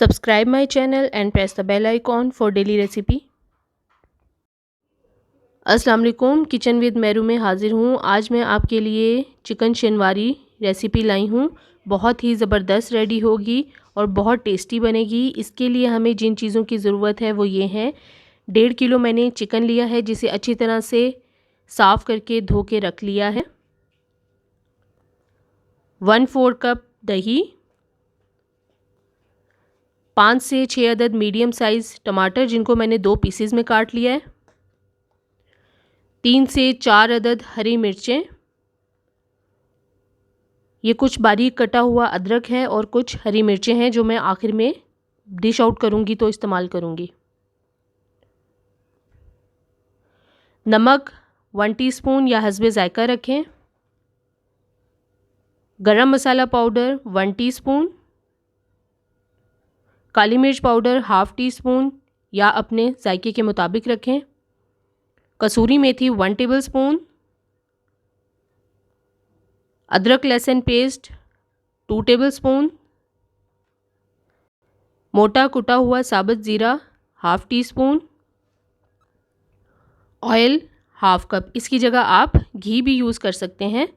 Subscribe my channel and press the bell icon for daily recipe। अस्सलाम वालेकुम, kitchen with Meru में हाज़िर हूँ। आज मैं आपके लिए चिकन शनवारी रेसिपी लाई हूँ। बहुत ही ज़बरदस्त रेडी होगी और बहुत टेस्टी बनेगी। इसके लिए हमें जिन चीज़ों की ज़रूरत है वो ये हैं। 1.5 किलो मैंने चिकन लिया है जिसे अच्छी तरह से साफ़ करके धो के रख लिया है। 1/4 कप दही, 5 से 6 अदद मीडियम साइज़ टमाटर जिनको मैंने 2 पीसेस में काट लिया है, 3 से 4 अदद हरी मिर्चें, ये कुछ बारीक कटा हुआ अदरक है और कुछ हरी मिर्चें हैं जो मैं आखिर में डिश आउट करूँगी तो इस्तेमाल करूँगी। नमक 1 टीस्पून या हस्बे ज़ायका रखें। गरम मसाला पाउडर 1 टीस्पून, काली मिर्च पाउडर 1/2 टीस्पून या अपने जायके के मुताबिक रखें। कसूरी मेथी 1 टेबलस्पून, अदरक लहसुन पेस्ट 2 टेबलस्पून, मोटा कुटा हुआ साबुत ज़ीरा 1/2 टीस्पून, ऑयल 1/2 कप। इसकी जगह आप घी भी यूज़ कर सकते हैं।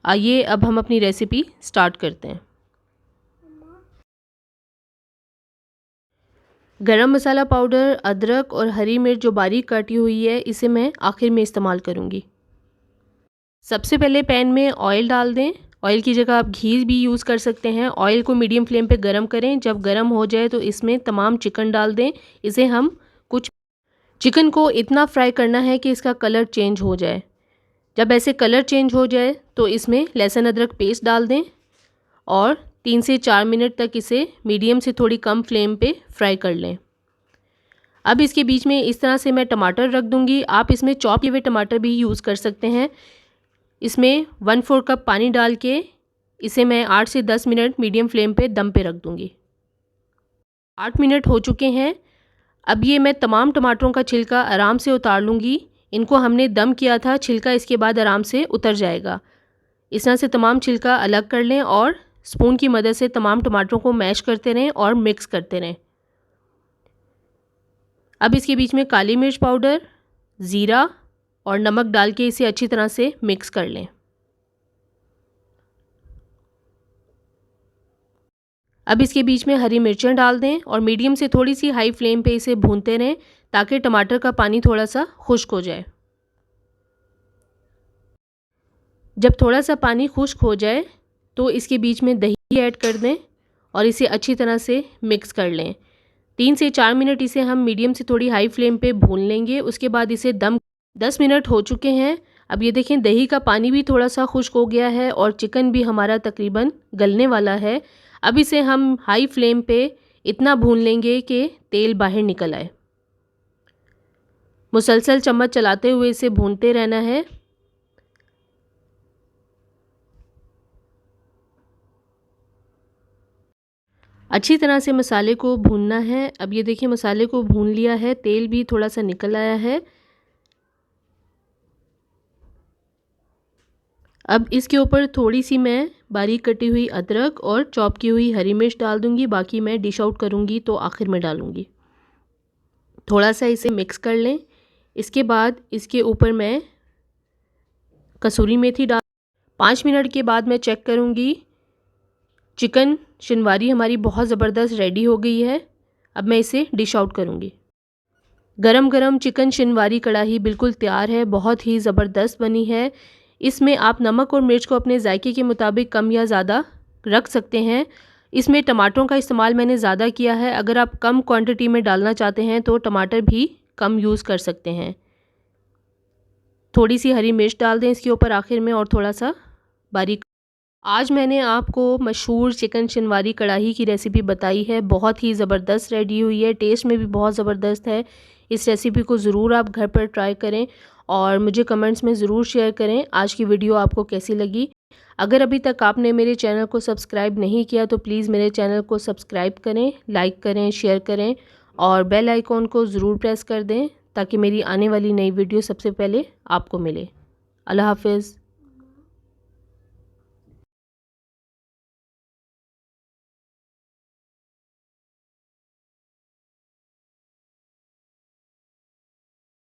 आइए अब हम अपनी रेसिपी स्टार्ट करते हैं। गरम मसाला पाउडर, अदरक और हरी मिर्च जो बारीक काटी हुई है इसे मैं आखिर में इस्तेमाल करूँगी। सबसे पहले पैन में ऑयल डाल दें। ऑयल की जगह आप घी भी यूज़ कर सकते हैं। ऑयल को मीडियम फ्लेम पे गरम करें। जब गरम हो जाए तो इसमें तमाम चिकन डाल दें। इसे हम चिकन को इतना फ्राई करना है कि इसका कलर चेंज हो जाए। जब ऐसे कलर चेंज हो जाए तो इसमें लहसुन अदरक पेस्ट डाल दें और 3 से 4 मिनट तक इसे मीडियम से थोड़ी कम फ्लेम पे फ्राई कर लें। अब इसके बीच में इस तरह से मैं टमाटर रख दूंगी। आप इसमें चॉप किए हुए टमाटर भी यूज़ कर सकते हैं। इसमें 1/4 कप पानी डाल के इसे मैं 8 से 10 मिनट मीडियम फ्लेम पे दम पे रख दूंगी। 8 मिनट हो चुके हैं। अब ये मैं तमाम टमाटरों का छिलका आराम से उतार लूँगी। इनको हमने दम किया था, छिलका इसके बाद आराम से उतर जाएगा। इस तरह से तमाम छिलका अलग कर लें और स्पून की मदद से तमाम टमाटरों को मैश करते रहें और मिक्स करते रहें। अब इसके बीच में काली मिर्च पाउडर, ज़ीरा और नमक डाल के इसे अच्छी तरह से मिक्स कर लें। अब इसके बीच में हरी मिर्चें डाल दें और मीडियम से थोड़ी सी हाई फ्लेम पे इसे भूनते रहें ताकि टमाटर का पानी थोड़ा सा खुश्क हो जाए। जब थोड़ा सा पानी खुश्क हो जाए तो इसके बीच में दही ऐड कर दें और इसे अच्छी तरह से मिक्स कर लें। 3 से 4 मिनट इसे हम मीडियम से थोड़ी हाई फ्लेम पे भून लेंगे। उसके बाद इसे 10 मिनट हो चुके हैं। अब ये देखें दही का पानी भी थोड़ा सा खुश्क हो गया है और चिकन भी हमारा तकरीबन गलने वाला है। अब इसे हम हाई फ्लेम पे इतना भून लेंगे कि तेल बाहर निकल आए। मुसलसल चम्मच चलाते हुए इसे भूनते रहना है। अच्छी तरह से मसाले को भूनना है। अब ये देखिए मसाले को भून लिया है, तेल भी थोड़ा सा निकल आया है। अब इसके ऊपर थोड़ी सी मैं बारीक कटी हुई अदरक और चॉप की हुई हरी मिर्च डाल दूंगी। बाकी मैं डिश आउट करूंगी तो आखिर में डालूंगी। थोड़ा सा इसे मिक्स कर लें। इसके बाद इसके ऊपर मैं कसूरी मेथी डाल 5 मिनट के बाद मैं चेक करूंगी। चिकन शनवारी हमारी बहुत ज़बरदस्त रेडी हो गई है। अब मैं इसे डिश आउट करूंगी। गरम गरम चिकन शनवारी कढ़ाई बिल्कुल तैयार है। बहुत ही ज़बरदस्त बनी है। इसमें आप नमक और मिर्च को अपने जायके के मुताबिक कम या ज़्यादा रख सकते हैं। इसमें टमाटरों का इस्तेमाल मैंने ज़्यादा किया है। अगर आप कम क्वांटिटी में डालना चाहते हैं तो टमाटर भी कम यूज़ कर सकते हैं। थोड़ी सी हरी मिर्च डाल दें इसके ऊपर आखिर में और थोड़ा सा बारीक। आज मैंने आपको मशहूर चिकन शनवारी कढ़ाई की रेसिपी बताई है। बहुत ही ज़बरदस्त रेडी हुई है, टेस्ट में भी बहुत ज़बरदस्त है। इस रेसिपी को ज़रूर आप घर पर ट्राई करें और मुझे कमेंट्स में ज़रूर शेयर करें आज की वीडियो आपको कैसी लगी। अगर अभी तक आपने मेरे चैनल को सब्सक्राइब नहीं किया तो प्लीज़ मेरे चैनल को सब्सक्राइब करें, लाइक करें, शेयर करें और बेल आइकॉन को ज़रूर प्रेस कर दें ताकि मेरी आने वाली नई वीडियो सबसे पहले आपको मिले। अल्लाह हाफ़िज़।